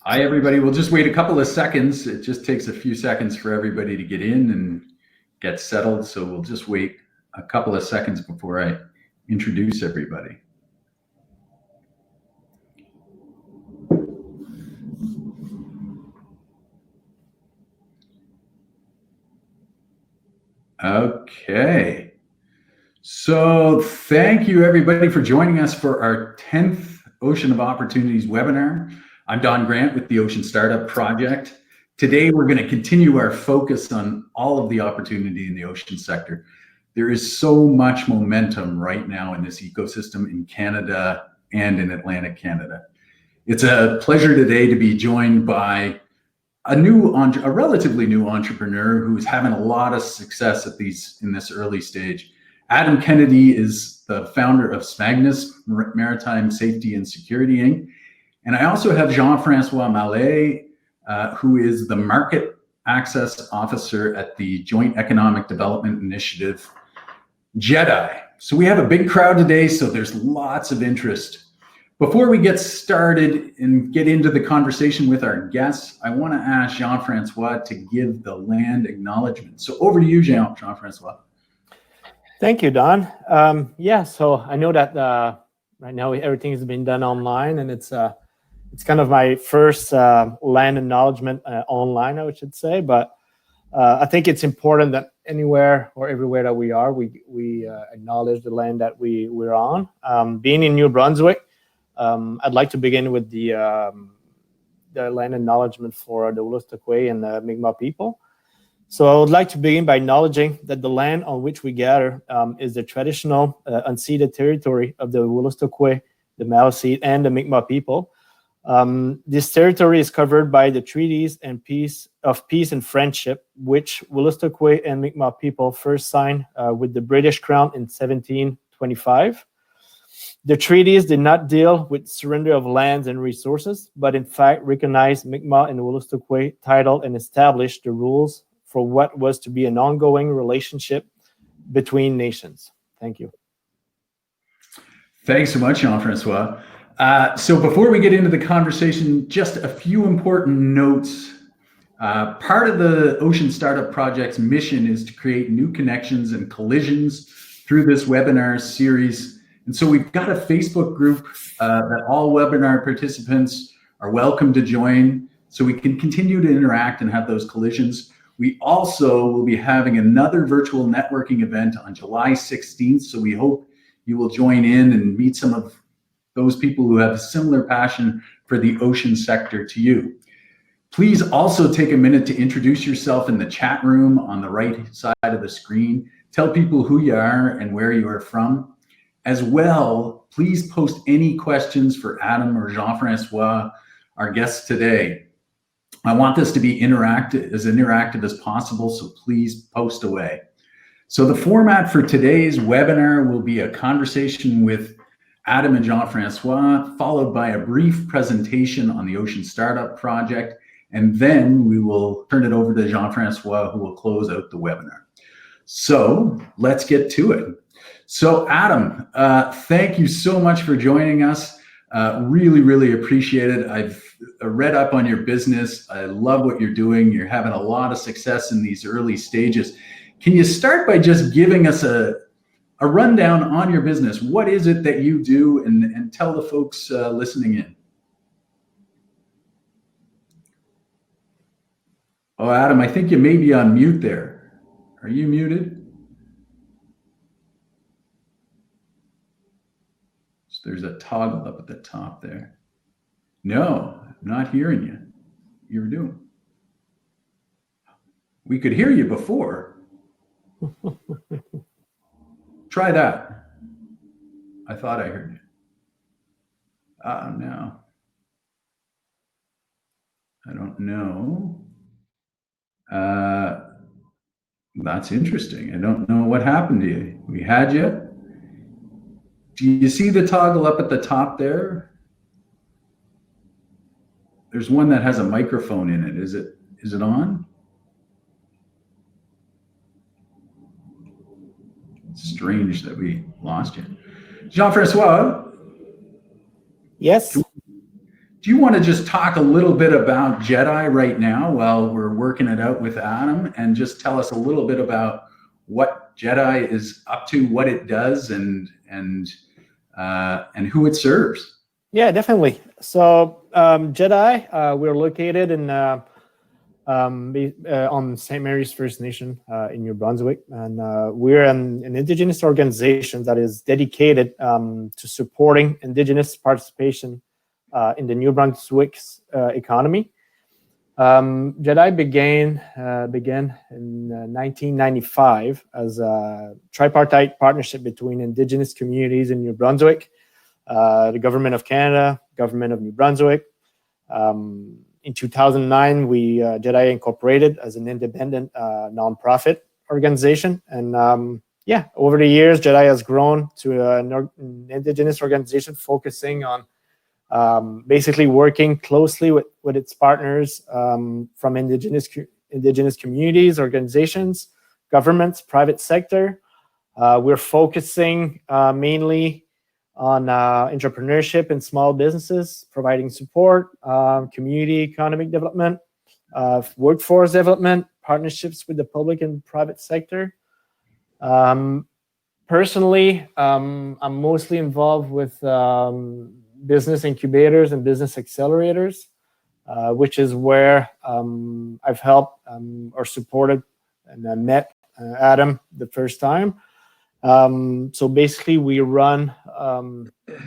Hi, everybody. We'll just wait a couple of seconds. It just takes a few seconds for everybody to get in and get settled. So we'll just wait a couple of seconds before I introduce everybody. Okay. So thank you, everybody, for joining us for our 10th Ocean of Opportunities webinar. I'm Don Grant with the Ocean Startup Project. Today, we're going to continue our focus on all of the opportunity in the ocean sector. There is so much momentum right now in this ecosystem in Canada and in Atlantic Canada. It's a pleasure today to be joined by a relatively new entrepreneur who's having a lot of success in this early stage. Adam Kennedy is the founder of Smaknis, Maritime Safety and Security Inc. And I also have Jean-Francois Mallet, who is the Market Access Officer at the Joint Economic Development Initiative, JEDI. So we have a big crowd today, so there's lots of interest. Before we get started and get into the conversation with our guests, I want to ask Jean-Francois to give the land acknowledgement. So over to you, Jean-Francois. Thank you, Don. So I know that right now everything has been done online, and it's kind of my first land acknowledgement online, I should say. But I think it's important that anywhere or everywhere that we are, we acknowledge the land that we're on. Being in New Brunswick, I'd like to begin with the land acknowledgement for the Wolastoqey and the Mi'kmaq people. So I would like to begin by acknowledging that the land on which we gather is the traditional unceded territory of the Wolastoqey, the Maliseet, and the Mi'kmaq people. This territory is covered by the treaties and peace and friendship, which Wolastoqey and Mi'kmaq people first signed with the British Crown in 1725. The treaties did not deal with surrender of lands and resources, but in fact recognized Mi'kmaq and Wolastoqey title and established the rules for what was to be an ongoing relationship between nations. Thank you. Thanks so much, Jean-Francois. So before we get into the conversation, just a few important notes. Part of the Ocean Startup Project's mission is to create new connections and collisions through this webinar series. And so we've got a Facebook group that all webinar participants are welcome to join so we can continue to interact and have those collisions. We also will be having another virtual networking event on July 16th. So we hope you will join in and meet some of those people who have a similar passion for the ocean sector to you. Please also take a minute to introduce yourself in the chat room on the right side of the screen. Tell people who you are and where you are from. As well, please post any questions for Adam or Jean-Francois, our guests today. I want this to be as interactive as possible, so please post away. So the format for today's webinar will be a conversation with Adam and Jean-Francois, followed by a brief presentation on the Ocean Startup Project, and then we will turn it over to Jean-Francois, who will close out the webinar. So let's get to it. So Adam, thank you so much for joining us. Really, really appreciate it. I've read up on your business. I love what you're doing. You're having a lot of success in these early stages. Can you start by just giving us a rundown on your business? What is it that you do, and tell the folks listening in? Oh, Adam, I think you may be on mute there. Are you muted? There's a toggle up at the top there. No, I'm not hearing you. You're doing. We could hear you before. Try that. I thought I heard you. No. I don't know. That's interesting. I don't know what happened to you. We had you. Do you see the toggle up at the top there? There's one that has a microphone in it. Is it on? It's strange that we lost you. Jean-Francois? Yes. do you want to just talk a little bit about Jedi right now while we're working it out with Adam, and just tell us a little bit about what Jedi is up to, what it does, and who it serves? Yeah, definitely. So Jedi, we're located in on St. Mary's First Nation in New Brunswick, and we're an Indigenous organization that is dedicated to supporting Indigenous participation in the New Brunswick's economy. Jedi began in 1995 as a tripartite partnership between Indigenous communities in New Brunswick, the Government of Canada, Government of New Brunswick. In 2009, we Jedi incorporated as an independent nonprofit organization, and over the years, Jedi has grown to an Indigenous organization focusing on basically working closely with its partners from Indigenous communities, organizations, governments, private sector. We're focusing mainly on entrepreneurship and small businesses, providing support, community economic development, workforce development, partnerships with the public and private sector. Personally, I'm mostly involved with business incubators and business accelerators, which is where I've helped or supported and I met Adam the first time. So basically, we run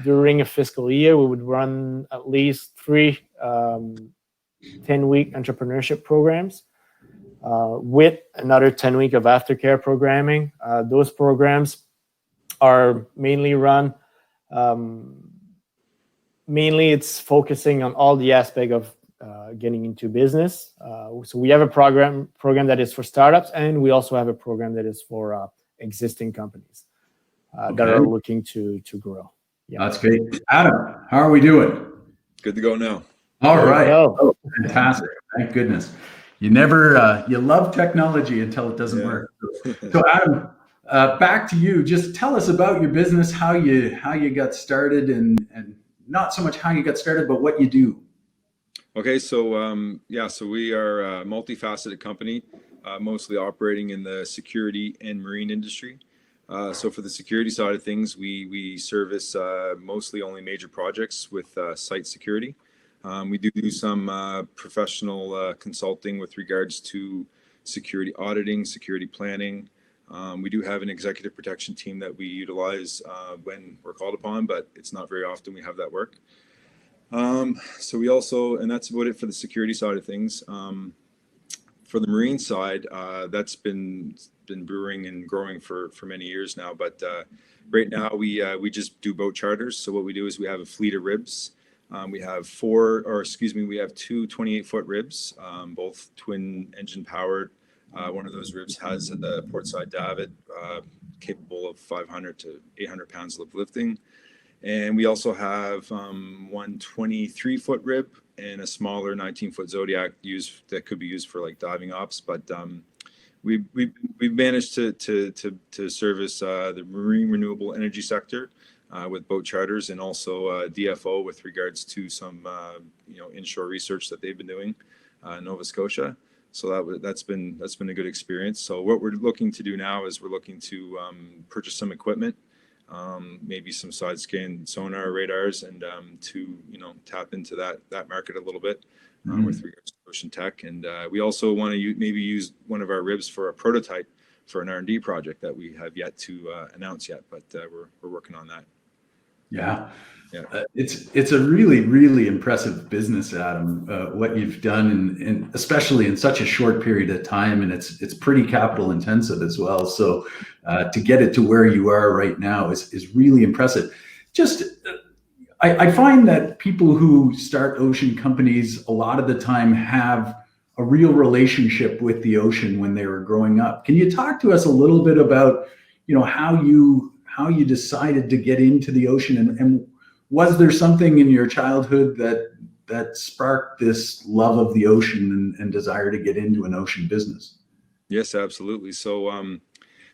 during a fiscal year, we would run at least 3 10-week entrepreneurship programs with another 10 week of aftercare programming. Those programs are mainly run, mainly it's focusing on all the aspect of getting into business. So we have a program that is for startups, and we also have a program that is for existing companies that are looking to grow. Yeah, that's great. Adam, how are we doing? Good to go now. All right. Oh, fantastic. Thank goodness. You never, you love technology until it doesn't work. So Adam, back to you. Just tell us about your business, how you got started, and not so much how you got started, but what you do. Okay, so so we are a multifaceted company, mostly operating in the security and marine industry. So for the security side of things, we service mostly only major projects with site security. We do some professional consulting with regards to security auditing, security planning. We do have an executive protection team that we utilize when we're called upon, but it's not very often we have that work. So we also, and that's about it for the security side of things. For the marine side, that's been brewing and growing for many years now. But right now we just do boat charters. So what we do is we have a fleet of ribs. We have we have 2 28-foot ribs, both twin engine powered. One of those ribs has the portside davit, capable of 500 to 800 pounds of lifting. And we also have one 23-foot rib and a smaller 19-foot Zodiac that could be used for like diving ops. But we've managed to service the marine renewable energy sector with boat charters, and also DFO with regards to some inshore research that they've been doing in Nova Scotia. So that's been a good experience. So what we're looking to do now is we're looking to purchase some equipment. Maybe some side scan sonar radars, and to tap into that market a little bit with regards to ocean tech. And we also want to maybe use one of our ribs for a prototype for an R&D project that we have yet to announce yet, but we're working on that. Yeah. It's a really, really impressive business, Adam, what you've done, and especially in such a short period of time, and it's pretty capital intensive as well. So to get it to where you are right now is really impressive. Just I find that people who start ocean companies a lot of the time have a real relationship with the ocean when they were growing up. Can you talk to us a little bit about how you decided to get into the ocean, and was there something in your childhood that sparked this love of the ocean and desire to get into an ocean business? Yes, absolutely. So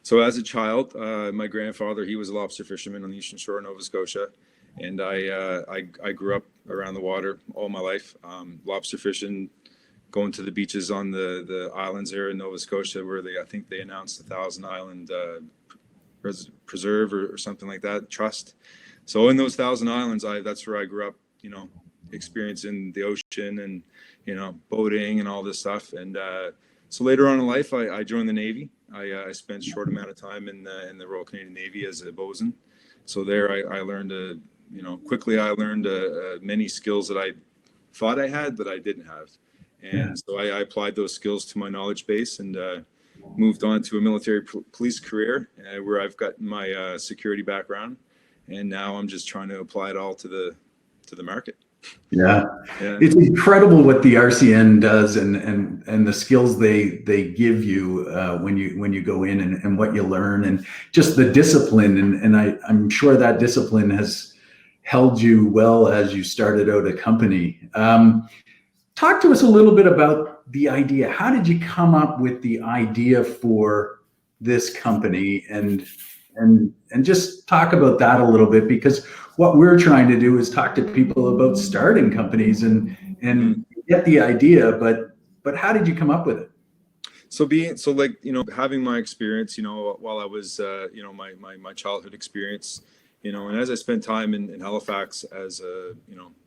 So as a child, my grandfather, he was a lobster fisherman on the eastern shore of Nova Scotia. And I grew up around the water all my life, lobster fishing, going to the beaches on the islands there in Nova Scotia, where I think they announced 1,000 Island Preserve or something like that, trust. So in those 1,000 Islands, that's where I grew up, experiencing the ocean and, boating and all this stuff. And so later on in life, I joined the Navy. I spent a short amount of time in the Royal Canadian Navy as a bosun. So there I learned quickly I learned many skills that I thought I had, but I didn't have. And so I applied those skills to my knowledge base and moved on to a military police career where I've got my security background. And now I'm just trying to apply it all to the market. Yeah. It's incredible what the RCN does and the skills they give you when you go in and what you learn and just the discipline. And I'm sure that discipline has held you well as you started out a company. Talk to us a little bit about the idea. How did you come up with the idea for this company and just talk about that a little bit, because what we're trying to do is talk to people about starting companies and get the idea, but how did you come up with it? Having my experience, while I was, my childhood experience, and as I spent time in Halifax as a,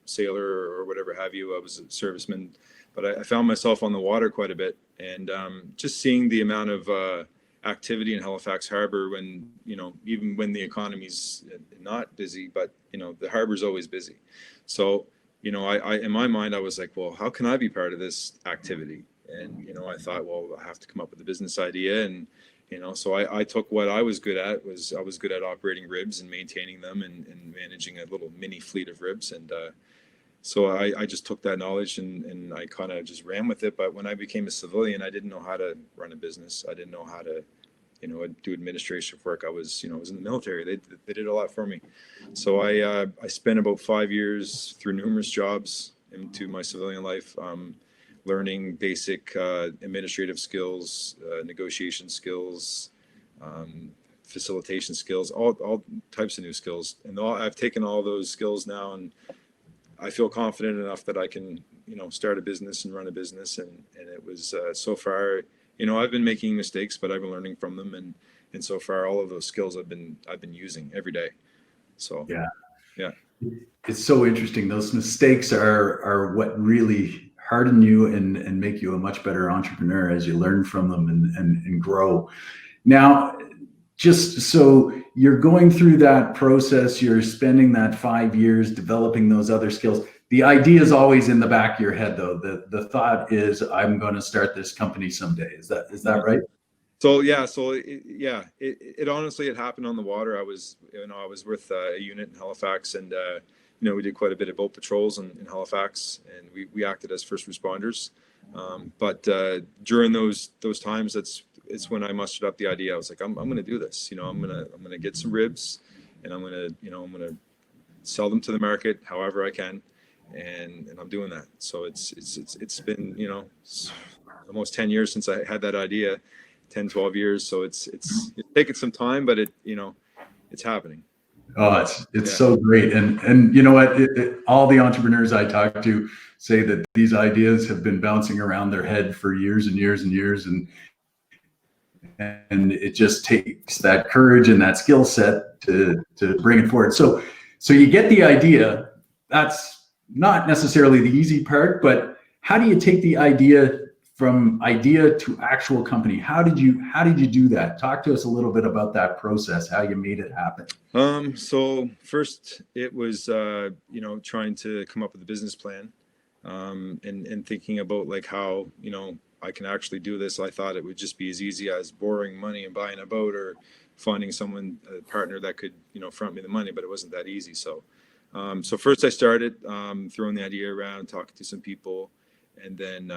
sailor or whatever have you, I was a serviceman, but I found myself on the water quite a bit, and just seeing the amount of activity in Halifax Harbor when, even when the economy's not busy, but, the harbor's always busy. So, I in my mind, I was like, well, how can I be part of this activity? And, I thought, well, I have to come up with a business idea. And, so I took what I was good at. I was good at operating ribs and maintaining them and managing a little mini fleet of ribs. And so I just took that knowledge and I kind of just ran with it. But when I became a civilian, I didn't know how to run a business. I didn't know how to, do administrative work. I was in the military. They did a lot for me. So I spent about 5 years through numerous jobs into my civilian life, learning basic administrative skills, negotiation skills, facilitation skills, all types of new skills. And I've taken all those skills now, and I feel confident enough that I can, start a business and run a business. And it was so far, I've been making mistakes, but I've been learning from them. And so far, all of those skills I've been using every day. So yeah, it's so interesting. Those mistakes are what really harden you and make you a much better entrepreneur as you learn from them and grow. Now, just so you're going through that process, you're spending that 5 years developing those other skills. The idea is always in the back of your head, though. The thought is, I'm going to start this company someday. Is that right? So it honestly, it happened on the water. I was with a unit in Halifax, and we did quite a bit of boat patrols in Halifax, and we acted as first responders. But during those times, it's when I mustered up the idea. I was like, I'm going to do this. I'm going to get some ribs, and I'm going to sell them to the market however I can, and I'm doing that. So it's been almost 10 years since I had that idea, 10, 12 years. So it's taken some time, but it's happening. Oh, it's so great. And you know what? All the entrepreneurs I talk to say that these ideas have been bouncing around their head for years and years and years. And it just takes that courage and that skill set to bring it forward. So you get the idea. That's not necessarily the easy part, but how do you take the idea from idea to actual company? How did you do that? Talk to us a little bit about that process, how you made it happen. So first it was, trying to come up with a business plan, and thinking about like how, I can actually do this. I thought it would just be as easy as borrowing money and buying a boat or finding a partner that could, front me the money, but it wasn't that easy. So first I started throwing the idea around, talking to some people. And then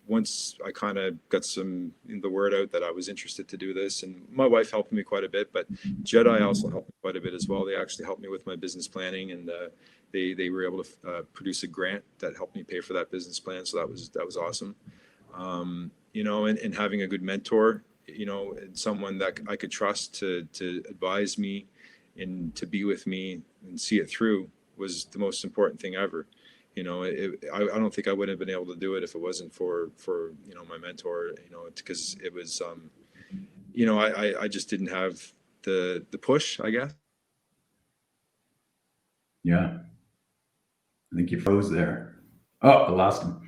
once I kind of got the word out that I was interested to do this, and my wife helped me quite a bit, but Jedi also helped me quite a bit as well. They actually helped me with my business planning, and they were able to produce a grant that helped me pay for that business plan. So that was awesome. And having a good mentor and someone that I could trust to advise me and to be with me and see it through was the most important thing ever. I don't think I would have been able to do it if it wasn't for my mentor, because it was, I just didn't have the push, I guess. Yeah. I think you froze there. Oh, I lost him.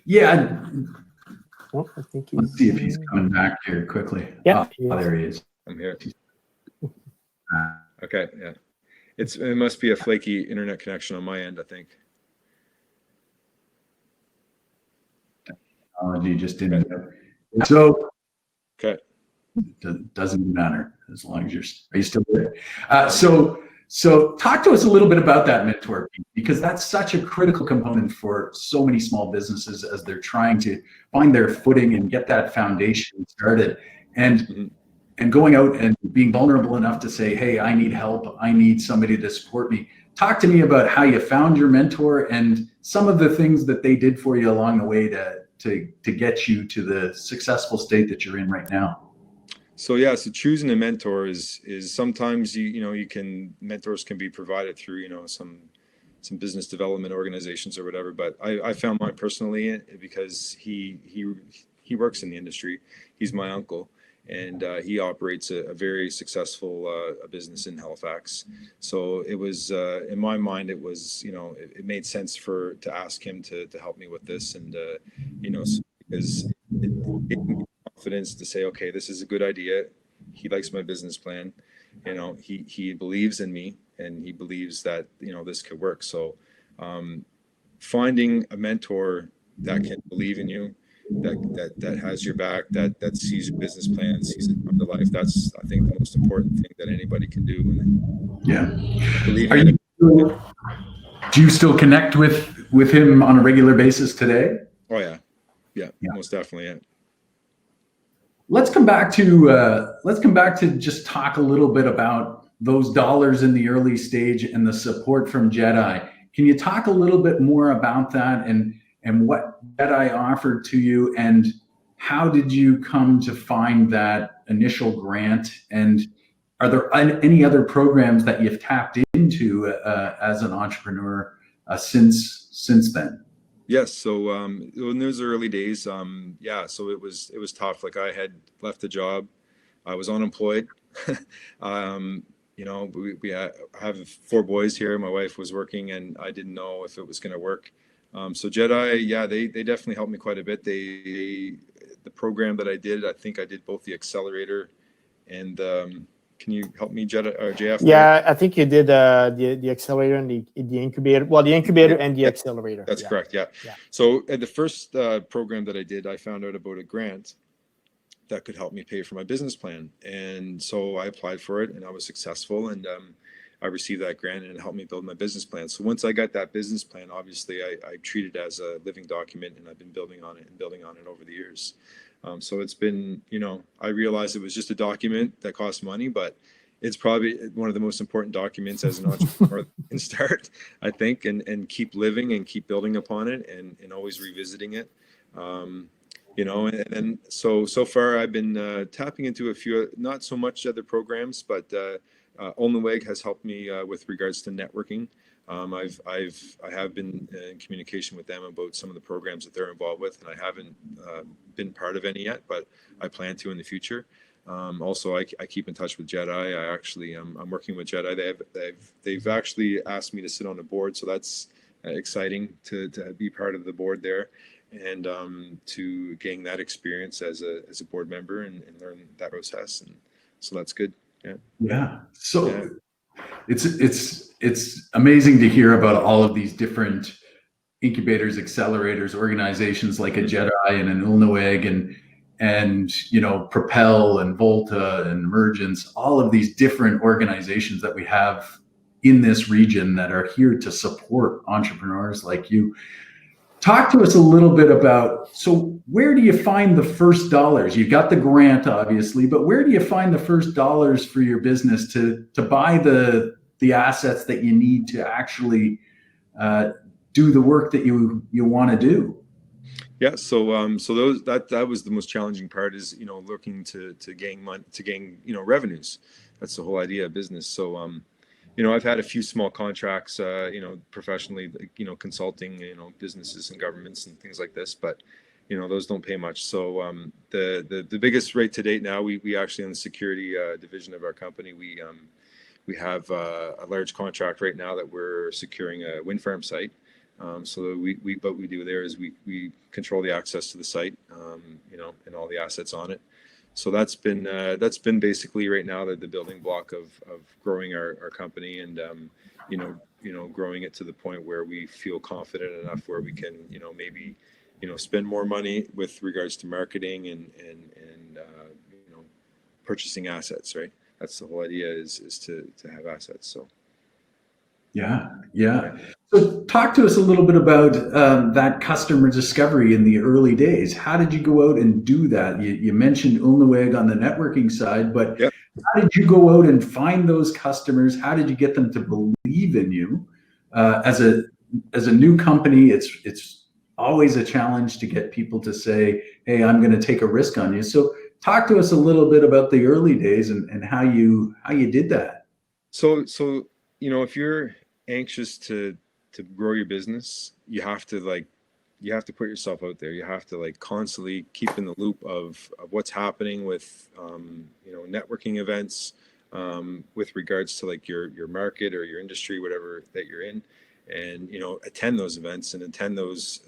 Yeah. Oh, I think Let's see if he's coming back here quickly. Yeah. Oh, there he is. I'm here. Okay. Yeah. It must be a flaky internet connection on my end, I think. Technology just didn't. So, okay. Doesn't matter as long as are you still there? So talk to us a little bit about that mentor, because that's such a critical component for so many small businesses as they're trying to find their footing and get that foundation started, and going out and being vulnerable enough to say, hey, I need help. I need somebody to support me. Talk to me about how you found your mentor and some of the things that they did for you along the way to get you to the successful state that you're in right now. So so choosing a mentor is sometimes mentors can be provided through some business development organizations or whatever, but I found mine personally because he works in the industry. He's my uncle, and he operates a very successful business in Halifax. So it was in my mind, it was it made sense to ask him to help me with this, and because it gave me confidence to say, okay, this is a good idea. He likes my business plan. He believes in me, and he believes that this could work. So finding a mentor that can believe in you, that has your back, that sees your business plan, sees it come to life. That's, I think, the most important thing that anybody can do. Yeah. Believe in it. Do you still connect with him on a regular basis today? Oh yeah, most definitely. Yeah. Let's come back to just talk a little bit about those dollars in the early stage and the support from Jedi. Can you talk a little bit more about that and what Jedi offered to you, and how did you come to find that initial grant? And are there any other programs that you've tapped into as an entrepreneur since then? Yes. So in those early days, so it was tough. Like, I had left a job, I was unemployed. We have 4 boys here. My wife was working, and I didn't know if it was going to work. So Jedi, they definitely helped me quite a bit. The program that I did, I think I did both the accelerator and can you help me, Jedi or JF? Yeah, I think you did the accelerator and the incubator. Well, the incubator and the accelerator. That's correct. Yeah. So at the first program that I did, I found out about a grant that could help me pay for my business plan, and so I applied for it, and I was successful, and I received that grant, and it helped me build my business plan. So once I got that business plan, obviously I treat it as a living document, and I've been building on it over the years. So it's been, I realized it was just a document that costs money, but it's probably one of the most important documents as an entrepreneur can start, I think, and keep living and keep building upon it, and always revisiting it. And then so far I've been tapping into a few, not so much other programs, but Olneweg has helped me with regards to networking. I have been in communication with them about some of the programs that they're involved with, and I haven't been part of any yet, but I plan to in the future. Also, I keep in touch with Jedi. I'm working with Jedi. They've actually asked me to sit on the board, so that's exciting to be part of the board there, and to gain that experience as a board member and learn that process, and so that's good. Yeah. So it's amazing to hear about all of these different incubators, accelerators, organizations like a Jedi and an Ulnaweg and Propel and Volta and Emergence, all of these different organizations that we have in this region that are here to support entrepreneurs like you. Talk to us a little bit about, so where do you find the first dollars? You got the grant, obviously, but where do you find the first dollars for your business to buy the assets that you need to actually do the work that you want to do? Yeah, so those that was the most challenging part, is looking to gain money, to gain revenues. That's the whole idea of business. So I've had a few small contracts, professionally, like, consulting, businesses and governments and things like this, but those don't pay much. So the biggest rate to date now, we actually, in the security division of our company, we have a large contract right now that we're securing a wind farm site. So what we do there is we control the access to the site, and all the assets on it. So that's been basically right now the building block of growing our company, and growing it to the point where we feel confident enough where we can maybe spend more money with regards to marketing and purchasing assets, right? That's the whole idea, is to have assets. So Yeah, yeah. So talk to us a little bit about that customer discovery in the early days. How did you go out and do that? You mentioned Ulnaweg on the networking side, but yeah. how did you go out and find those customers? How did you get them to believe in you? As a new company, it's always a challenge to get people to say, "Hey, I'm going to take a risk on you." So talk to us a little bit about the early days and how you did that. So if you're anxious to grow your business, you have to put yourself out there. You have to like constantly keep in the loop of what's happening with networking events, with regards to like your market or your industry, whatever that you're in, and attend those events and attend those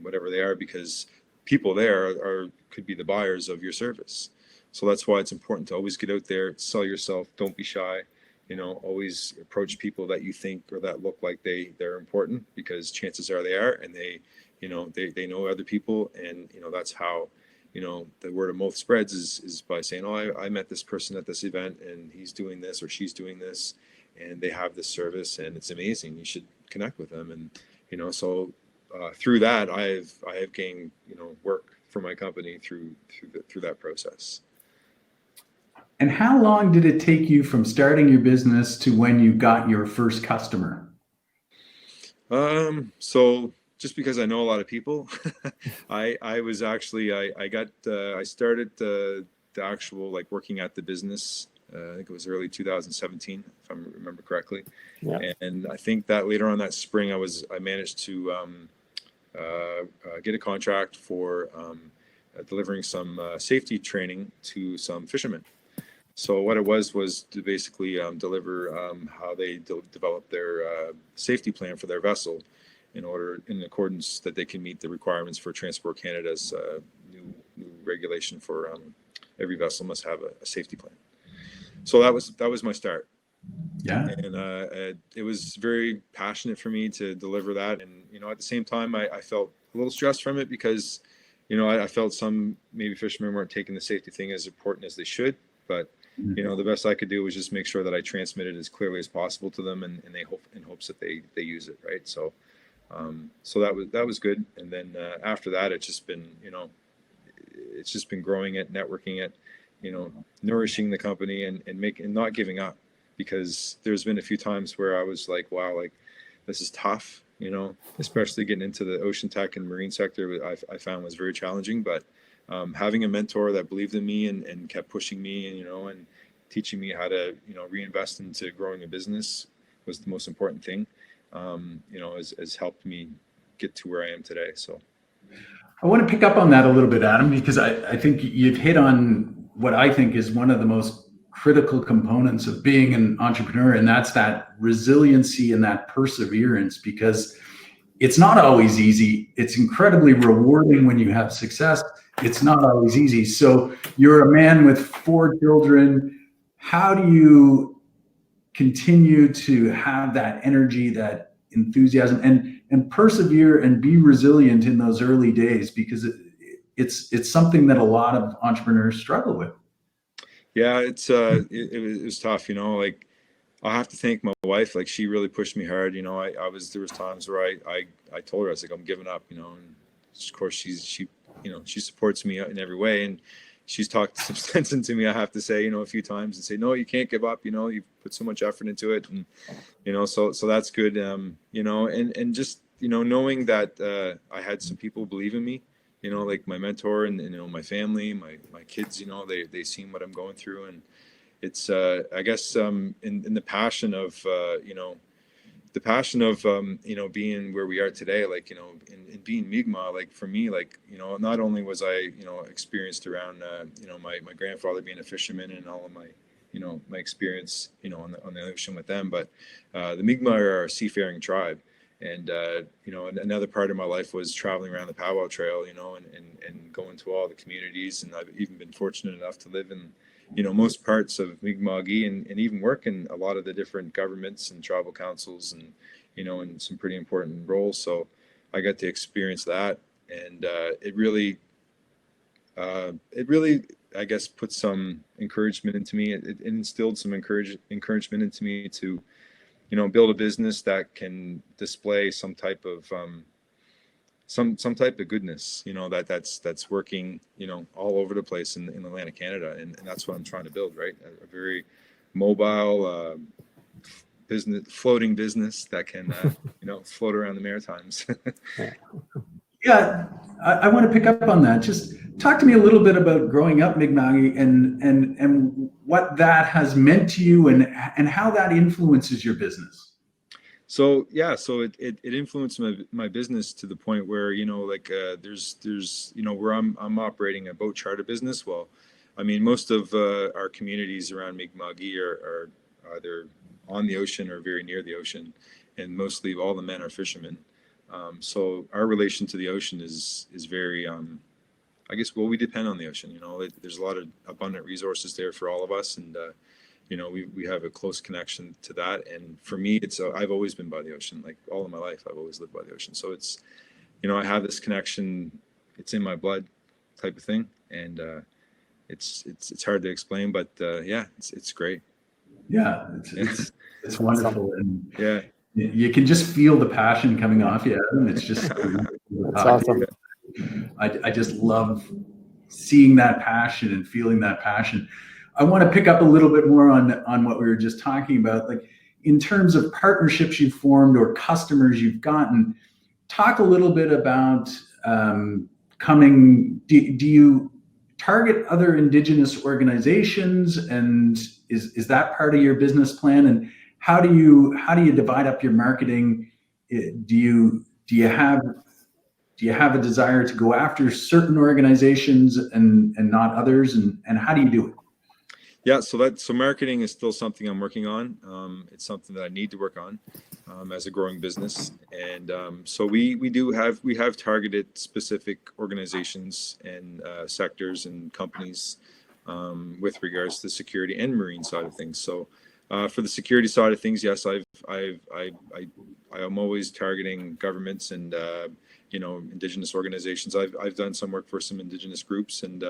whatever they are, because people there could be the buyers of your service. So that's why it's important to always get out there, sell yourself, don't be shy. Always approach people that you think or that look like they're important, because chances are they are, and they know other people, and that's how the word of mouth spreads, is by saying, "Oh, I met this person at this event, and he's doing this or she's doing this, and they have this service, and it's amazing. You should connect with them." And so through that, I have gained work for my company through that process. And how long did it take you from starting your business to when you got your first customer? So just because I know a lot of people, I was actually, I started the actual, like, working at the business. I think it was early 2017, if I remember correctly. Yeah. And I think that later on that spring, I managed to get a contract for delivering some safety training to some fishermen. So what it was to basically deliver how they develop their safety plan for their vessel, in accordance that they can meet the requirements for Transport Canada's new regulation for every vessel must have a safety plan. So that was my start. Yeah. And it was very passionate for me to deliver that. And at the same time, I felt a little stressed from it, because I felt some maybe fishermen weren't taking the safety thing as important as they should. But the best I could do was just make sure that I transmitted as clearly as possible to them, and they hope in hopes that they use it, right. So that was good. And then after that, it's just been growing it, networking it, nourishing the company, and not giving up, because there's been a few times where I was like, wow, like, this is tough, especially getting into the ocean tech and marine sector. I found was very challenging, but having a mentor that believed in me and kept pushing me, and teaching me how to reinvest into growing a business was the most important thing. Has helped me get to where I am today. So I want to pick up on that a little bit, Adam, because I think you've hit on what I think is one of the most critical components of being an entrepreneur, and that's that resiliency and that perseverance, because it's not always easy. It's incredibly rewarding when you have success. It's not always easy. So you're a man with 4 children. How do you continue to have that energy, that enthusiasm, and persevere and be resilient in those early days? Because it's something that a lot of entrepreneurs struggle with. Yeah, it was tough. Like, I have to thank my wife. Like, she really pushed me hard. There was times where I told her, I was like, I'm giving up. And of course she supports me in every way, and she's talked some sense into me, I have to say, a few times, and say, no, you can't give up. You've put so much effort into it, and so that's good. And just knowing that I had some people believe in me, like my mentor and my family, my kids, they seen what I'm going through, and it's I guess in the passion of being where we are today, like in being Mi'kmaq, like for me, like not only was I experienced around my grandfather being a fisherman and all of my my experience on the ocean with them, but the Mi'kmaq are a seafaring tribe. And another part of my life was traveling around the Powwow Trail, and going to all the communities. And I've even been fortunate enough to live in most parts of Mi'kmaq and even work in a lot of the different governments and tribal councils, and in some pretty important roles. So I got to experience that, and it really, I guess, put some encouragement into me. It instilled some encouragement into me to build a business that can display some type of some type of goodness, that's working, all over the place in the land of Canada, and that's what I'm trying to build, right? A very mobile floating business that can float around the Maritimes. Yeah, I want to pick up on that. Just talk to me a little bit about growing up Mi'kmaq and what that has meant to you, and how that influences your business. So yeah, so it influenced my business to the point where there's where I'm operating a boat charter business. Well, I mean, most of our communities around Mi'kmaq are either on the ocean or very near the ocean, and mostly all the men are fishermen. So our relation to the ocean is very I guess, well, we depend on the ocean. There's a lot of abundant resources there for all of us, and we have a close connection to that. And for me, it's I've always been by the ocean. Like all of my life, I've always lived by the ocean. So it's I have this connection. It's in my blood, type of thing. And it's hard to explain, but yeah, it's great. Yeah, it's wonderful, and Yeah, you can just feel the passion coming off you, and it's just That's awesome. I just love seeing that passion and feeling that passion. I want to pick up a little bit more on what we were just talking about, like in terms of partnerships you've formed or customers you've gotten. Talk a little bit about coming. Do you target other Indigenous organizations, and is that part of your business plan? And how do you divide up your marketing? Do you have a desire to go after certain organizations and not others, and how do you do it? Yeah, so marketing is still something I'm working on. It's something that I need to work on as a growing business, and so we have targeted specific organizations and sectors and companies with regards to the security and marine side of things. So for the security side of things, yes, I am always targeting governments and Indigenous organizations. I've done some work for some Indigenous groups and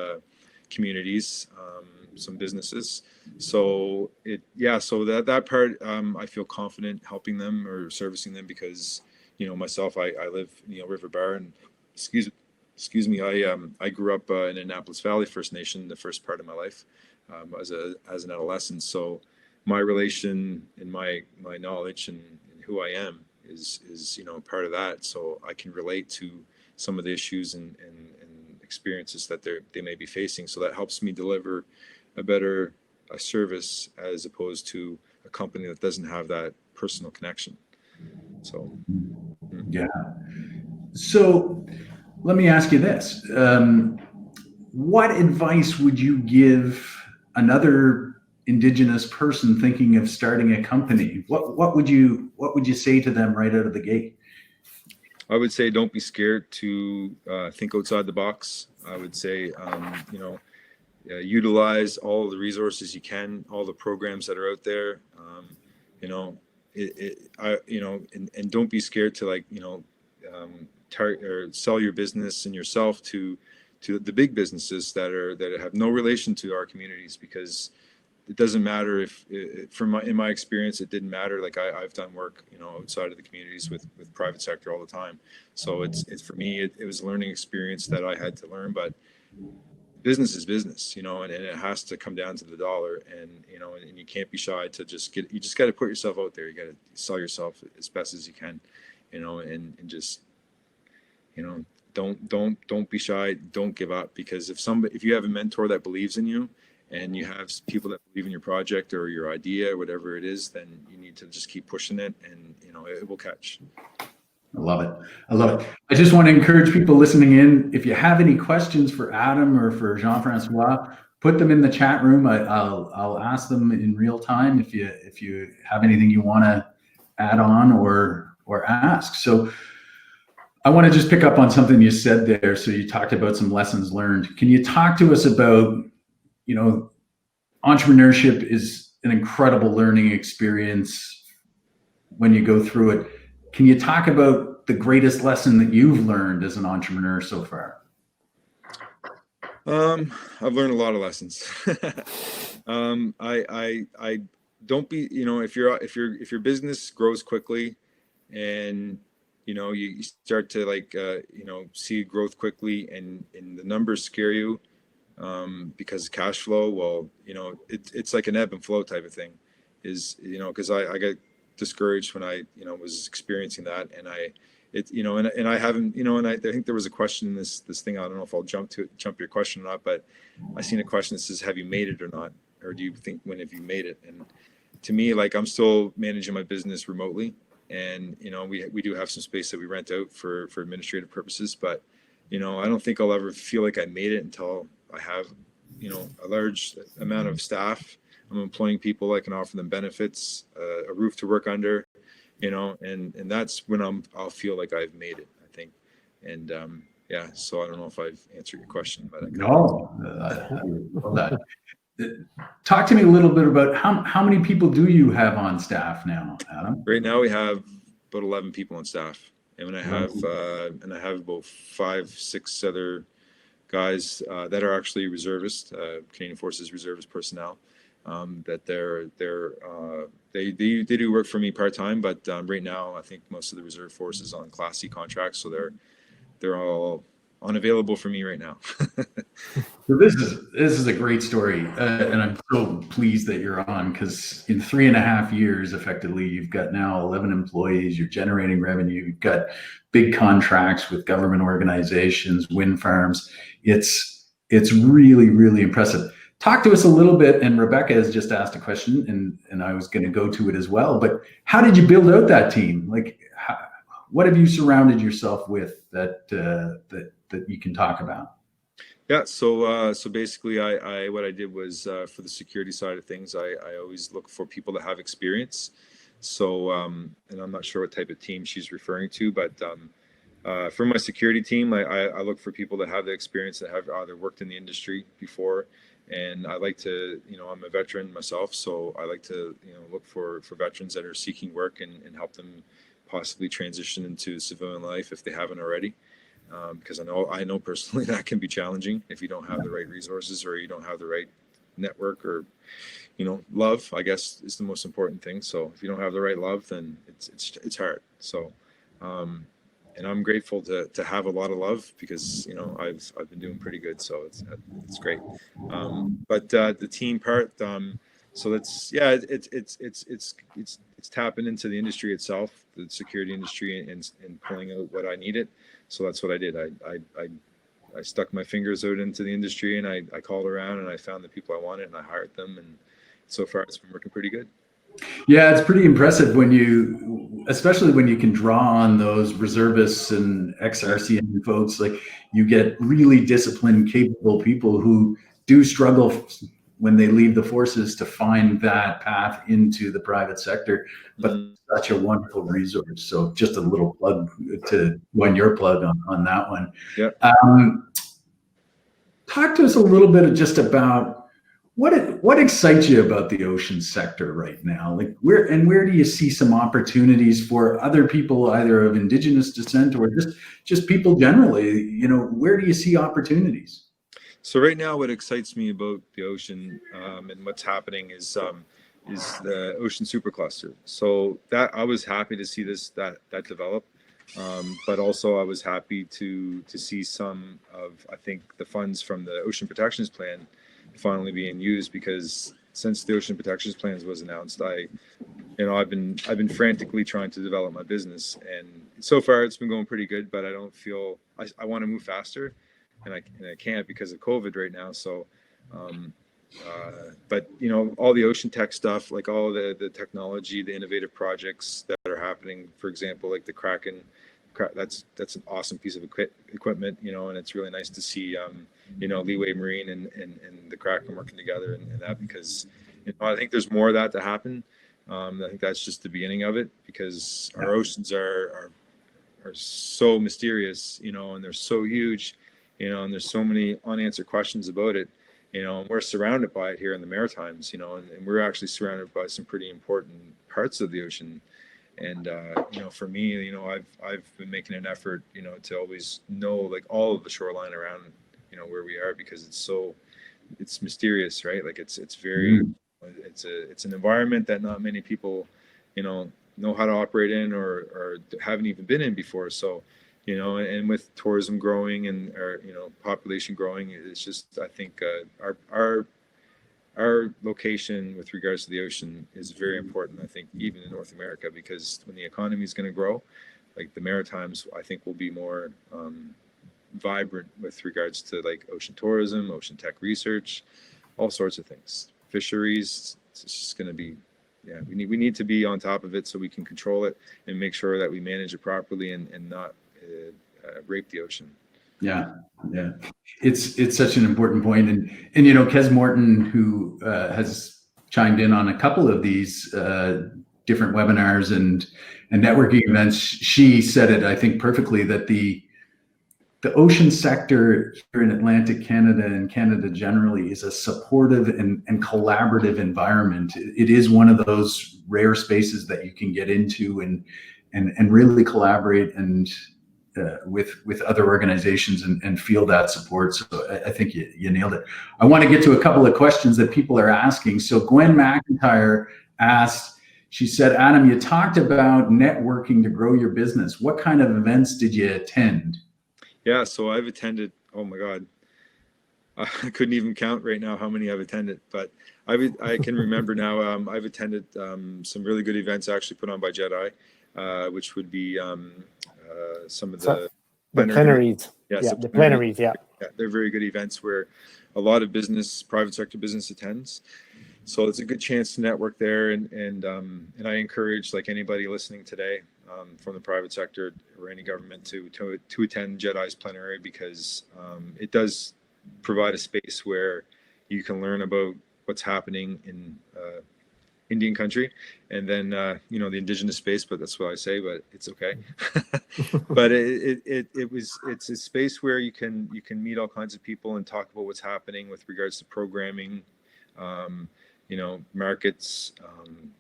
communities, some businesses. So that part, I feel confident helping them or servicing them because myself, I live River Bar, and excuse me, I grew up in Annapolis Valley First Nation the first part of my life as an adolescent. So my relation and my knowledge and who I am is part of that. So I can relate to some of the issues and experiences that they may be facing. So that helps me deliver a better service as opposed to a company that doesn't have that personal connection. So yeah. So let me ask you this: what advice would you give another Indigenous person thinking of starting a company? What would you say to them right out of the gate? I would say don't be scared to think outside the box. I would say utilize all the resources you can, all the programs that are out there. And don't be scared to or sell your business and yourself to the big businesses that have no relation to our communities, because it doesn't matter in my experience, it didn't matter. Like I've done work, outside of the communities with private sector all the time. So it's for me, it was a learning experience that I had to learn, but business is business, and it has to come down to the dollar, and you can't be shy to you just got to put yourself out there. You got to sell yourself as best as you can. and just, don't be shy, don't give up, because if you have a mentor that believes in you, and you have people that believe in your project or your idea or whatever it is, then you need to just keep pushing it, and it will catch. I love it. I love it. I just want to encourage people listening in. If you have any questions for Adam or for Jean-Francois, put them in the chat room. I'll ask them in real time if you have anything you want to add on or ask. So I want to just pick up on something you said there. So you talked about some lessons learned. Can you talk to us about, entrepreneurship is an incredible learning experience when you go through it. Can you talk about the greatest lesson that you've learned as an entrepreneur so far? I've learned a lot of lessons. I don't be, if your business grows quickly, and you start to see growth quickly, and the numbers scare you, because of cash flow. Well, it's like an ebb and flow type of thing, because I got discouraged when I was experiencing that, and I haven't, and I think there was a question in this thing. I don't know if I'll jump your question or not, but I seen a question that says, have you made it or not, or do you think, when have you made it? And to me, like, I'm still managing my business remotely, and we do have some space that we rent out for administrative purposes, but I don't think I'll ever feel like I made it until I have a large amount of staff. I'm employing people. I can offer them benefits, a roof to work under, and that's when I'll feel like I've made it, I think. And yeah, so I don't know if I've answered your question, but No, I love that. Talk to me a little bit about how many people do you have on staff now, Adam? Right now we have about 11 people on staff, and I have about 5-6 other guys that are actually reservists, Canadian Forces reservist personnel. That they do work for me part-time, but right now I think most of the reserve force is on Class C contracts, so they're all unavailable for me right now. So this is a great story, and I'm so pleased that you're on, because in 3.5 years, effectively, you've got now 11 employees. You're generating revenue. You've got big contracts with government organizations, wind farms. It's really, really impressive. Talk to us a little bit, and Rebecca has just asked a question, and I was going to go to it as well, but how did you build out that team? Like, what have you surrounded yourself with that you can talk about? Yeah, so basically, what I did was, for the security side of things, I always look for people that have experience. So, and I'm not sure what type of team she's referring to, but for my security team, I look for people that have the experience, that have either worked in the industry before. And I like to, I'm a veteran myself, so I like to, look for veterans that are seeking work, and help them possibly transition into civilian life if they haven't already. Because I know personally that can be challenging if you don't have the right resources, or you don't have the right network, or love, I guess, is the most important thing. So if you don't have the right love, then it's hard. So and I'm grateful to have a lot of love, because I've been doing pretty good, so it's great. But the team part, so that's, yeah, it's tapping into the industry itself, the security industry, and pulling out what I needed. So that's what I did. I stuck my fingers out into the industry, and I called around, and I found the people I wanted, and I hired them, and so far it's been working pretty good. Yeah, it's pretty impressive especially when you can draw on those reservists and ex-RCM folks. Like, you get really disciplined, capable people who do struggle when they leave the forces to find that path into the private sector, but such a wonderful resource. So just a little plug to join your plug on that one. Yeah. Talk to us a little bit just about what excites you about the ocean sector right now? Like, where do you see some opportunities for other people, either of Indigenous descent or just people generally? Where do you see opportunities? So right now, what excites me about the ocean, and what's happening is the ocean supercluster. So that I was happy to see that develop, but also I was happy to see some of, I think, the funds from the Ocean Protections Plan finally being used, because since the Ocean Protections Plans was announced, I've been frantically trying to develop my business, and so far it's been going pretty good, but I don't feel I want to move faster, and I can't because of COVID right now. So, but you know, all the ocean tech stuff, like all the technology, the innovative projects that are happening. For example, like the Kraken, that's an awesome piece of equipment, you know, and it's really nice to see, you know, Leeway Marine and the Kraken working together and that, because you know, I think there's more of that to happen. I think that's just the beginning of it, because our oceans are so mysterious, you know, and they're so huge, you know, and there's so many unanswered questions about it, you know, and we're surrounded by it here in the Maritimes, you know, and we're actually surrounded by some pretty important parts of the ocean. And you know, for me, you know, I've been making an effort, you know, to always know like all of the shoreline around, you know, where we are, because it's mysterious, right? Like it's very it's an environment that not many people, you know how to operate in, or haven't even been in before. So, you know, and with tourism growing and our, you know, population growing, it's just, I think our location with regards to the ocean is very important. I think even in North America, because when the economy is going to grow, like the Maritimes, I think will be more vibrant with regards to like ocean tourism, ocean tech research, all sorts of things, fisheries. It's just going to be, yeah, we need to be on top of it so we can control it and make sure that we manage it properly and not rape the ocean. Yeah, yeah, it's such an important point, and you know, Kes Morton, who has chimed in on a couple of these different webinars and networking events, she said it, I think, perfectly, that the ocean sector here in Atlantic Canada and Canada generally is a supportive and collaborative environment. It is one of those rare spaces that you can get into and really collaborate and with other organizations and feel that support. So I think you nailed it. I want to get to a couple of questions that people are asking. So Gwen McIntyre asked, she said, Adam, you talked about networking to grow your business. What kind of events did you attend? Yeah, so I've attended, oh my God, I couldn't even count right now how many I've attended, but I can remember now. I've attended some really good events actually put on by Jedi, which would be some of the plenaries. Yeah, the plenaries. Yeah, they're very good events where a lot of private sector business attends. So it's a good chance to network there, and I encourage like anybody listening today from the private sector or any government to attend Jedi's plenary, because it does provide a space where you can learn about what's happening in Indian country, and then you know, the Indigenous space, but that's what I say, but it's okay. But it's a space where you can meet all kinds of people and talk about what's happening with regards to programming, you know, markets,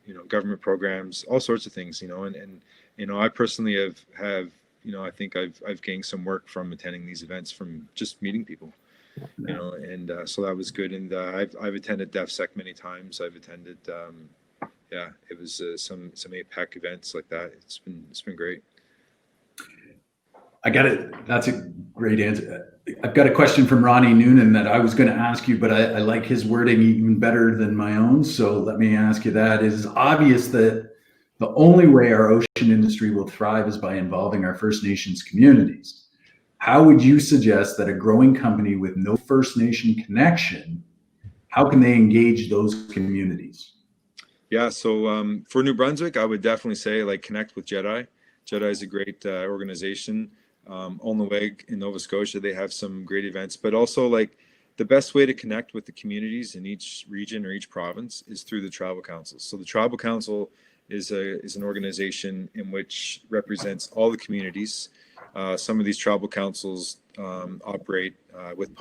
you know, government programs, all sorts of things, you know, and you know, I personally have you know, I think I've gained some work from attending these events, from just meeting people, you know, and so that was good. And I've attended DefSec many times. I've attended yeah, it was some APEC events like that. It's been great. I got it. That's a great answer. I've got a question from Ronnie Noonan that I was going to ask you, but I like his wording even better than my own. So let me ask you that. It is obvious that the only way our ocean industry will thrive is by involving our First Nations communities. How would you suggest that a growing company with no First Nation connection, how can they engage those communities? Yeah, so for New Brunswick, I would definitely say like connect with Jedi. Jedi is a great organization. Onlaweg in Nova Scotia, they have some great events, but also like the best way to connect with the communities in each region or each province is through the tribal councils. So the tribal council is an organization in which represents all the communities. Some of these tribal councils operate with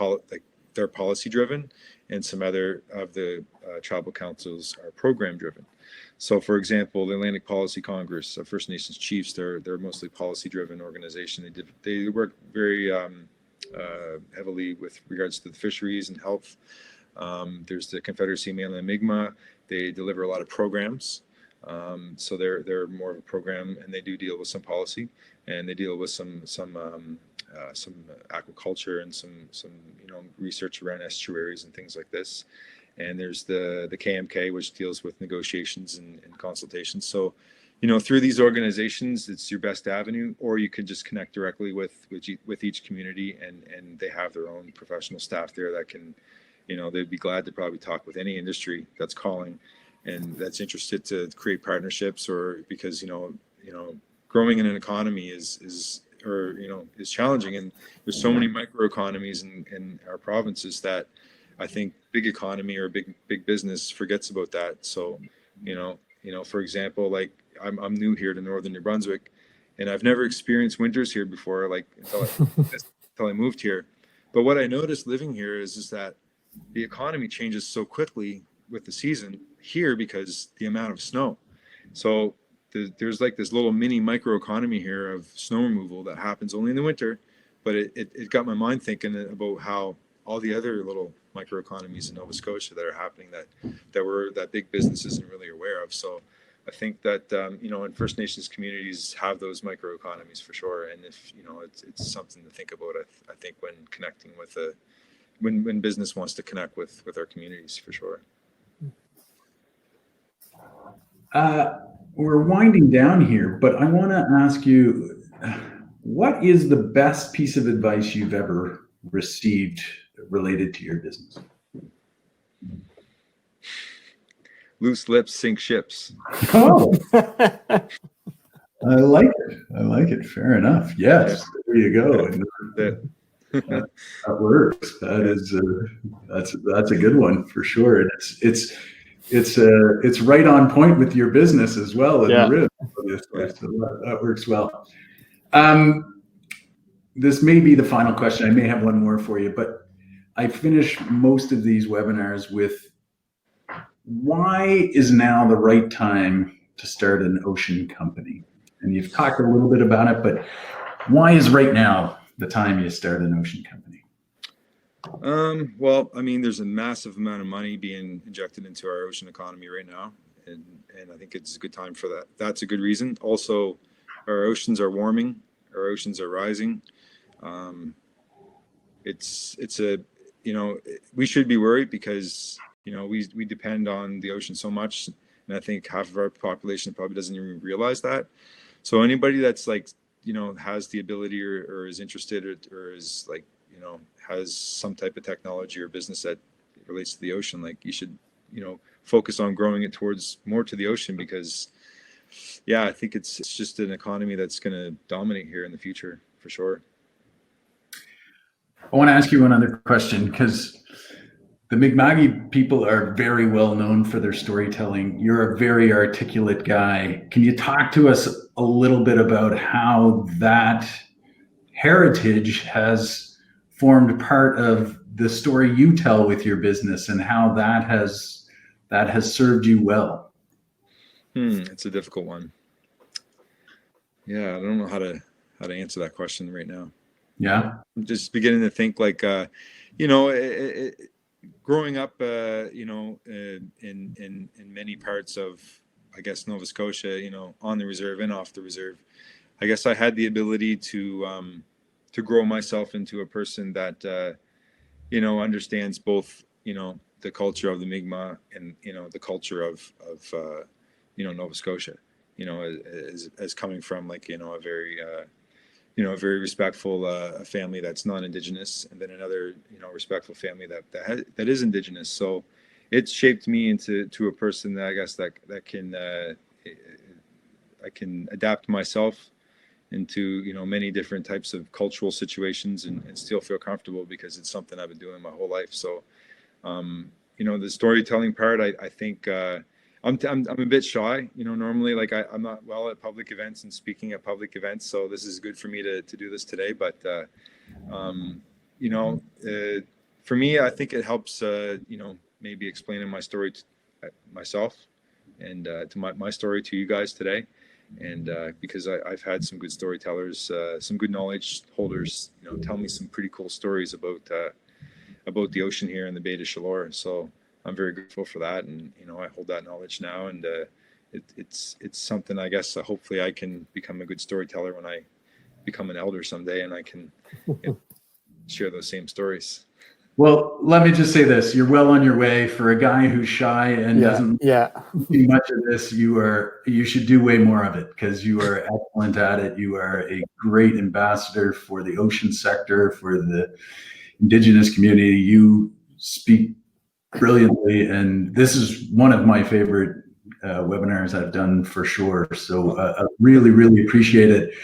they're policy driven, and some other of the tribal councils are program driven. So, for example, the Atlantic Policy Congress of First Nations Chiefs, they're mostly policy driven organization. They work very heavily with regards to the fisheries and health. There's the Confederacy Mainland Mi'kmaq. They deliver a lot of programs. So they're more of a program, and they do deal with some policy, and they deal with some aquaculture and some you know, research around estuaries and things like this. And there's the KMK, which deals with negotiations and consultations. So, through these organizations, it's your best avenue, or you can just connect directly with each community, and they have their own professional staff there that can, they'd be glad to probably talk with any industry that's calling and that's interested to create partnerships, or because, growing in an economy is challenging, and there's so many microeconomies in our provinces that I think big economy or big business forgets about that. So, for example, like I'm new here to northern New Brunswick, and I've never experienced winters here before, like until I moved here. But what I noticed living here is that the economy changes so quickly with the season here because the amount of snow. So there's like this little mini microeconomy here of snow removal that happens only in the winter, but it got my mind thinking about how all the other little microeconomies in Nova Scotia that are happening that big business isn't really aware of. So I think that and First Nations communities have those microeconomies for sure, and if it's something to think about. I think when connecting with when business wants to connect with our communities for sure. We're winding down here, but I want to ask you, what is the best piece of advice you've ever received related to your business? Loose lips sink ships. Oh, I like it. Fair enough. Yes, there you go. That works. That's a good one for sure. And it's right on point with your business as well in the room. Obviously, so that works well. This may be the final question. I may have one more for you, but I finish most of these webinars with, why is now the right time to start an ocean company? And you've talked a little bit about it, but why is right now the time you start an ocean company? Well, I mean, there's a massive amount of money being injected into our ocean economy right now, and I think it's a good time for that. That's a good reason. Also, our oceans are warming, our oceans are rising. It's a we should be worried because we depend on the ocean so much, and I think half of our population probably doesn't even realize that. So anybody that's like has the ability or is interested or is like has some type of technology or business that relates to the ocean, like you should focus on growing it towards more to the ocean, because I think it's just an economy that's going to dominate here in the future for sure. I want to ask you one other question, because the Mi'kma'ki people are very well known for their storytelling. You're a very articulate guy. Can you talk to us a little bit about how that heritage has formed part of the story you tell with your business, and how that has served you well? It's a difficult one. Yeah, I don't know how to answer that question right now. Yeah, I'm just beginning to think like growing up in many parts of, I guess, Nova Scotia, on the reserve and off the reserve, I guess I had the ability to grow myself into a person that understands both the culture of the Mi'kmaq and the culture of Nova Scotia, as coming from like a very a very respectful family that's non-Indigenous, and then another respectful family that is Indigenous. So it's shaped me into a person that I guess that can I can adapt myself into many different types of cultural situations and still feel comfortable, because it's something I've been doing my whole life. So the storytelling part, I think I'm a bit shy, normally, like I'm not well at public events and speaking at public events. So this is good for me to do this today. But, for me, I think it helps, maybe explaining my story to myself and to my story to you guys today. And because I've had some good storytellers, some good knowledge holders, tell me some pretty cool stories about the ocean here in the Bay de Chaleur. So I'm very grateful for that, and I hold that knowledge now, and it's something I guess hopefully I can become a good storyteller when I become an elder someday, and I can share those same stories. Well, let me just say this. You're well on your way. For a guy who's shy and doesn't do much of this, you should do way more of it, because you are excellent at it. You are a great ambassador for the ocean sector, for the Indigenous community. You speak brilliantly, and this is one of my favorite webinars I've done for sure. So I really, really appreciate it.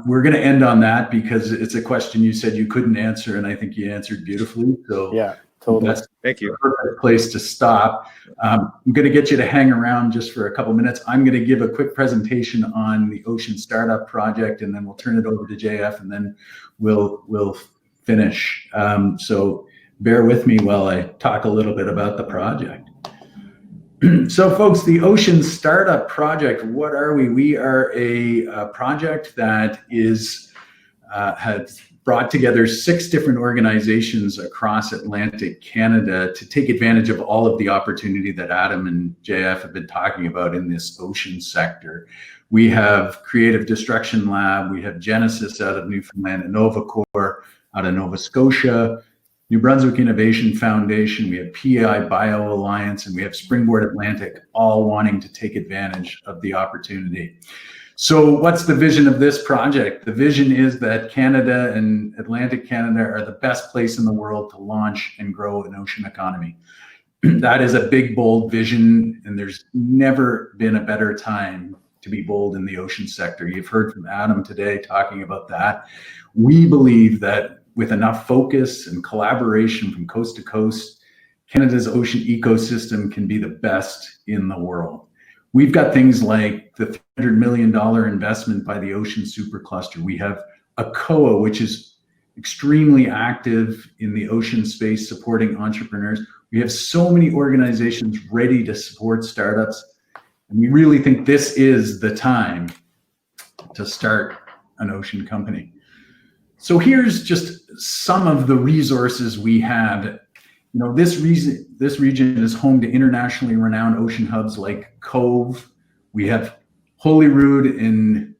We're going to end on that because it's a question you said you couldn't answer, and I think you answered beautifully. So yeah, totally. That's Thank you. the perfect place to stop. I'm going to get you to hang around just for a couple minutes. I'm going to give a quick presentation on the Ocean Startup Project, and then we'll turn it over to JF, and then we'll finish. So bear with me while I talk a little bit about the project. So folks, the Ocean Startup Project, what are we? We are a project that has brought together 6 different organizations across Atlantic Canada to take advantage of all of the opportunity that Adam and JF have been talking about in this ocean sector. We have Creative Destruction Lab, we have Genesis out of Newfoundland, InnovaCore out of Nova Scotia, New Brunswick Innovation Foundation, we have PEI Bio Alliance, and we have Springboard Atlantic, all wanting to take advantage of the opportunity. So what's the vision of this project? The vision is that Canada and Atlantic Canada are the best place in the world to launch and grow an ocean economy. That is a big, bold vision, and there's never been a better time to be bold in the ocean sector. You've heard from Adam today talking about that. We believe that with enough focus and collaboration from coast to coast, Canada's ocean ecosystem can be the best in the world. We've got things like the $300 million investment by the Ocean Supercluster. We have ACOA, which is extremely active in the ocean space, supporting entrepreneurs. We have so many organizations ready to support startups. And we really think this is the time to start an ocean company. So here's just some of the resources we have. You know, this region is home to internationally renowned ocean hubs like Cove. We have Holyrood in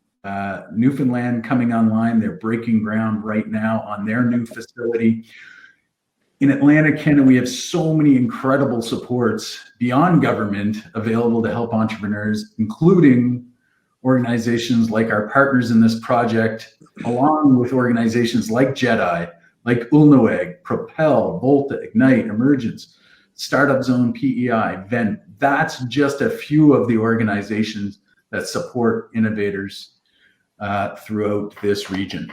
Newfoundland coming online. They're breaking ground right now on their new facility. In Atlantic Canada, we have so many incredible supports beyond government available to help entrepreneurs, including organizations like our partners in this project, along with organizations like JEDI, like Ulnoeg, Propel, Volta, Ignite, Emergence, Startup Zone, PEI, Vent. That's just a few of the organizations that support innovators throughout this region.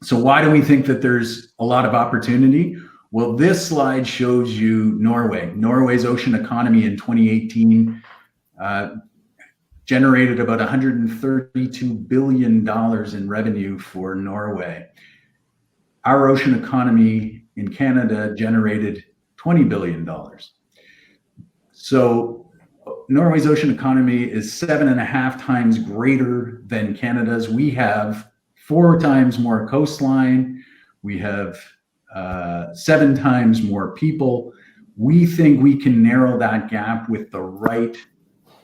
So why do we think that there's a lot of opportunity? Well, this slide shows you Norway. Norway's ocean economy in 2018 generated about $132 billion in revenue for Norway. Our ocean economy in Canada generated $20 billion. So Norway's ocean economy is 7.5 times greater than Canada's. We have 4 times more coastline. We have 7 times more people. We think we can narrow that gap with the right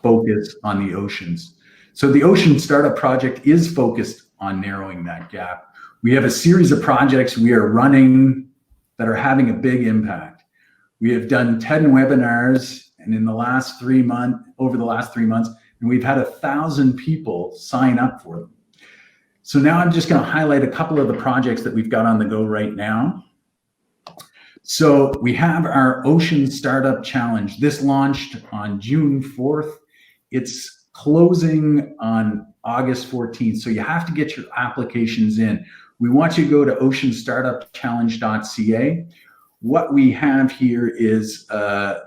focus on the oceans. So the Ocean Startup Project is focused on narrowing that gap. We have a series of projects we are running that are having a big impact. We have done 10 webinars, and in the last 3 months, and we've had 1,000 people sign up for them. So now I'm just going to highlight a couple of the projects that we've got on the go right now. So we have our Ocean Startup Challenge. This launched on June 4th. It's closing on August 14th. So you have to get your applications in. We want you to go to oceanstartupchallenge.ca. What we have here is a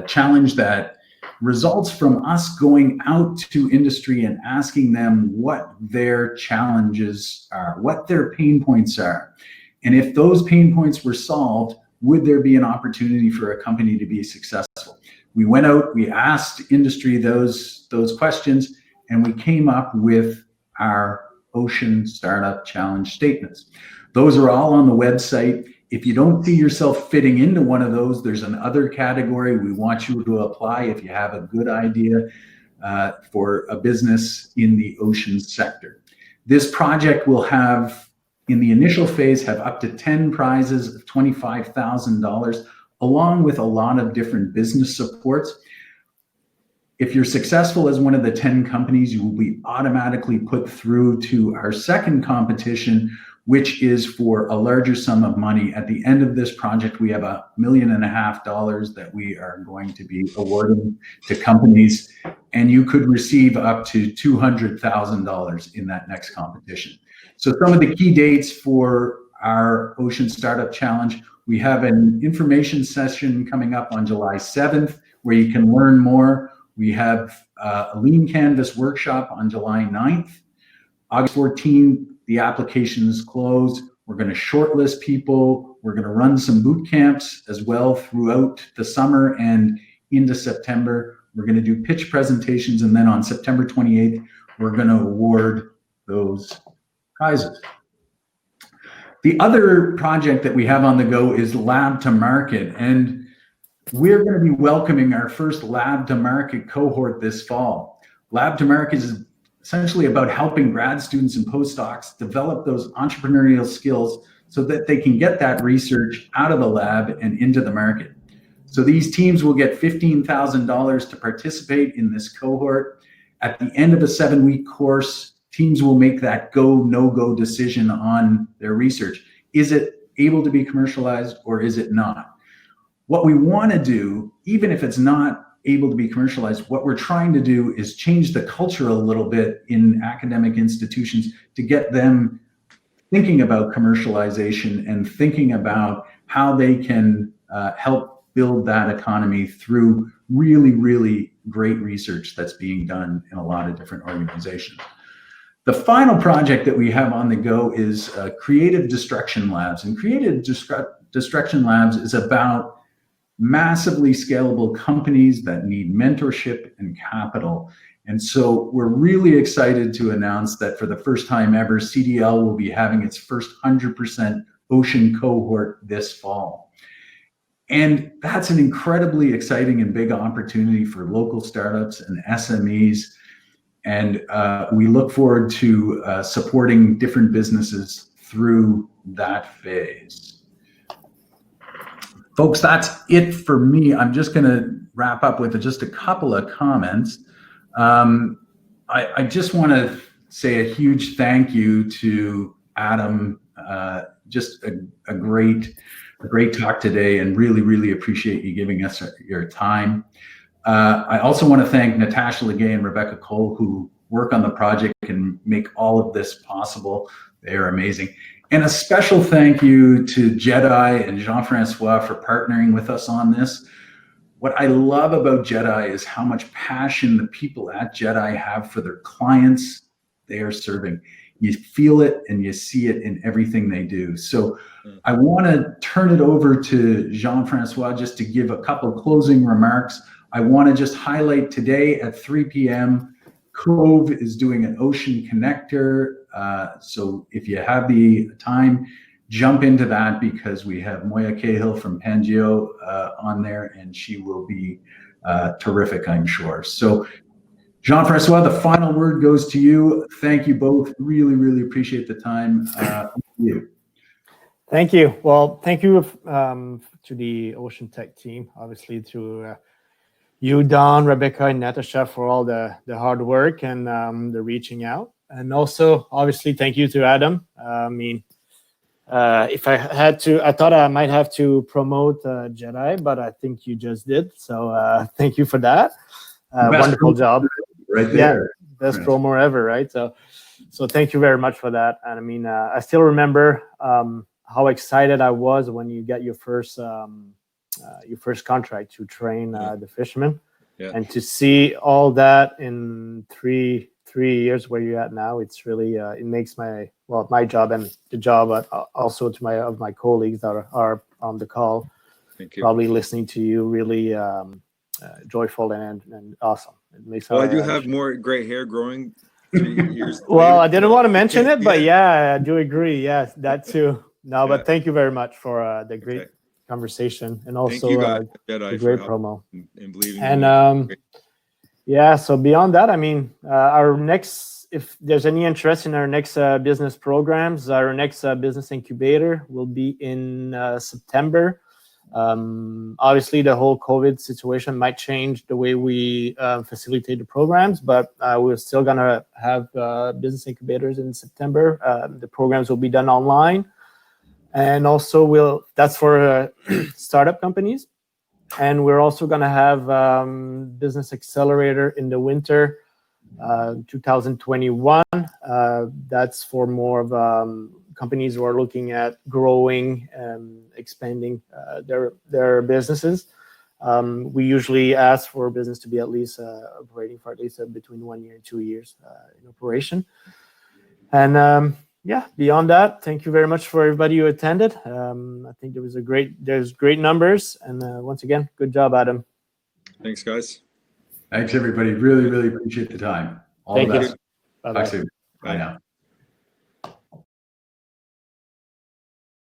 challenge that results from us going out to industry and asking them what their challenges are, what their pain points are. And if those pain points were solved, would there be an opportunity for a company to be successful? We went out, we asked industry those questions, and we came up with our Ocean Startup Challenge statements. Those are all on the website. If you don't see yourself fitting into one of those, there's another category. We want you to apply if you have a good idea for a business in the ocean sector. This project will have in the initial phase have up to 10 prizes of $25,000, along with a lot of different business supports. If you're successful as one of the 10 companies, you will be automatically put through to our second competition, which is for a larger sum of money. At the end of this project, we have $1.5 million that we are going to be awarding to companies, and you could receive up to $200,000 in that next competition. So some of the key dates for our Ocean Startup Challenge: we have an information session coming up on July 7th where you can learn more. We have a Lean Canvas workshop on July 9th. August 14th, the application is closed. We're going to shortlist people. We're going to run some boot camps as well throughout the summer and into September. We're going to do pitch presentations, and then on September 28th, we're going to award those prizes. The other project that we have on the go is Lab to Market, and we're going to be welcoming our first Lab to Market cohort this fall. Lab to Market is essentially about helping grad students and postdocs develop those entrepreneurial skills so that they can get that research out of the lab and into the market. So these teams will get $15,000 to participate in this cohort. At the end of a 7-week course, teams will make that go, no-go decision on their research. Is it able to be commercialized or is it not? What we want to do, even if it's not able to be commercialized, what we're trying to do is change the culture a little bit in academic institutions to get them thinking about commercialization and thinking about how they can help build that economy through really, really great research that's being done in a lot of different organizations. The final project that we have on the go is Creative Destruction Labs. And Creative Destruction Labs is about massively scalable companies that need mentorship and capital. And so we're really excited to announce that for the first time ever, CDL will be having its first 100% ocean cohort this fall. And that's an incredibly exciting and big opportunity for local startups and SMEs. And we look forward to supporting different businesses through that phase. Folks, that's it for me. I'm just going to wrap up with just a couple of comments. I just want to say a huge thank you to Adam. Just a great talk today, and really, really appreciate you giving us your time. I also want to thank Natasha Legay and Rebecca Cole, who work on the project and make all of this possible. They are amazing. And a special thank you to Jedi and Jean-Francois for partnering with us on this. What I love about Jedi is how much passion the people at Jedi have for their clients they are serving. You feel it and you see it in everything they do. So I want to turn it over to Jean-Francois just to give a couple of closing remarks. I want to just highlight today at 3 p.m., Cove is doing an ocean connector. So if you have the time, jump into that, because we have Moya Cahill from Pangeo on there, and she will be terrific, I'm sure. So Jean-Francois, the final word goes to you. Thank you both. Really, really appreciate the time. You. Thank you. Well, thank you to the Ocean Tech team, obviously to you, Don, Rebecca, and Natasha for all the hard work and the reaching out. And also, obviously, thank you to Adam. If I had to, I thought I might have to promote Jedi, but I think you just did. So thank you for that. Wonderful job. Right there. Yeah, best promo ever, right? So thank you very much for that. And I still remember how excited I was when you got your first contract to train the fishermen, and to see all that in three years where you're at now. It's really it makes my job and the job also to my colleagues that are on the call, probably listening to you, really joyful and awesome. It makes I do have more gray hair growing 3 years well, I didn't want to mention it, but yeah, I do agree. Yes, that too. No, but thank you very much for the great conversation, and also the great promo and believing and so beyond that, our next if there's any interest in our next business programs, our next business incubator will be in September. Obviously, the whole COVID situation might change the way we facilitate the programs, but we're still going to have business incubators in September. The programs will be done online. And also, that's for startup companies. And we're also going to have business accelerator in the winter 2021. That's for more of companies who are looking at growing and expanding their businesses. We usually ask for a business to be at least operating for at least between 1 year and 2 years in operation. And beyond that, thank you very much for everybody who attended. I think there's great numbers. And once again, good job, Adam. Thanks, guys. Thanks, everybody. Really, really appreciate the time. All the best. Bye-bye. Talk soon. Bye now.